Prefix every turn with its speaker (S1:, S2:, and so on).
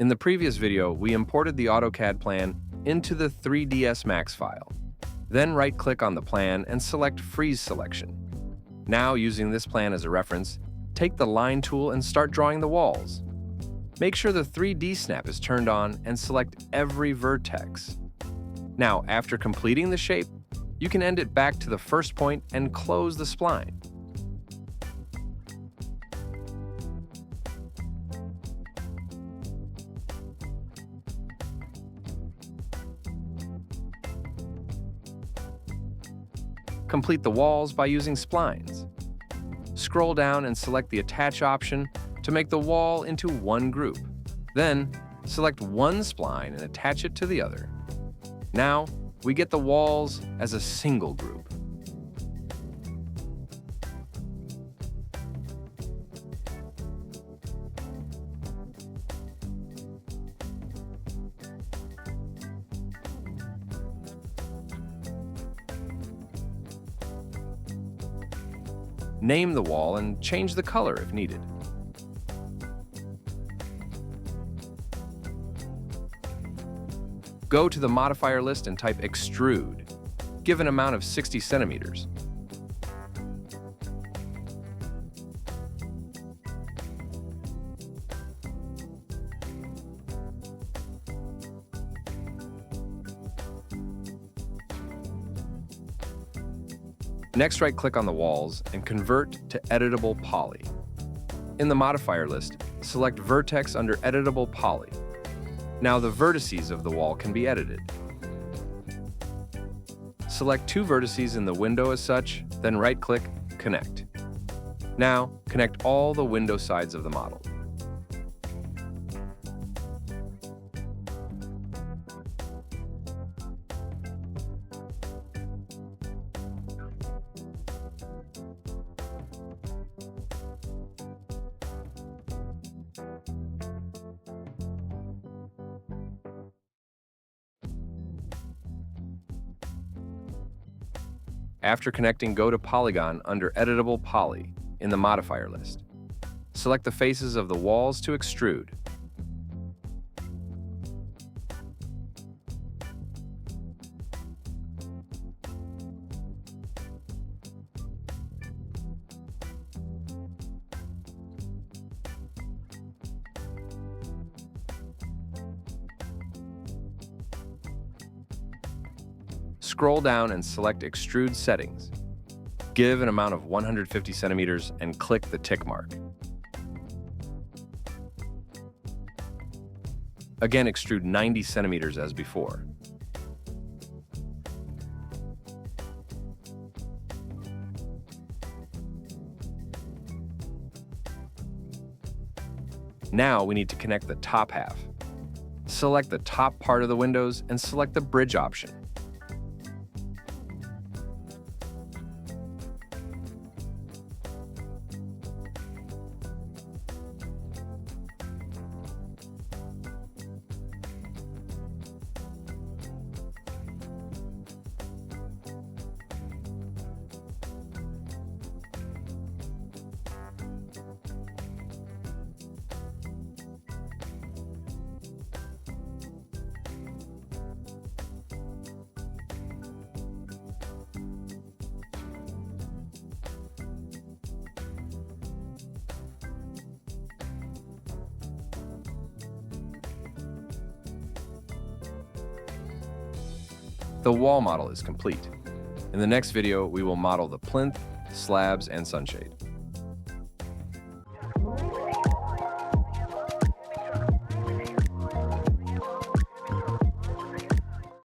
S1: In the previous video, we imported the AutoCAD plan into the 3ds Max file. Then right-click on the plan and select Freeze Selection. Now, using this plan as a reference, take the Line tool and start drawing the walls. Make sure the 3D snap is turned on and select every vertex. Now, after completing the shape, you can end it back to the first point and close the spline. Complete the walls by using splines. Scroll down and select the Attach option to make the wall into one group. Then, select one spline and attach it to the other. Now, we get the walls as a single group. Name the wall and change the color if needed. Go to the modifier list and type Extrude. Give an amount of 60 centimeters. Next, right-click on the walls and convert to Editable Poly. In the modifier list, select Vertex under Editable Poly. Now the vertices of the wall can be edited. Select two vertices in the window as such, then right-click, Connect. Now, connect all the window sides of the model. After connecting, go to Polygon under Editable Poly in the modifier list. Select the faces of the walls to extrude. Scroll down and select Extrude Settings. Give an amount of 150 centimeters and click the tick mark. Again, extrude 90 centimeters as before. Now we need to connect the top half. Select the top part of the windows and select the Bridge option. The wall model is complete. In the next video, we will model the plinth, slabs, and sunshade.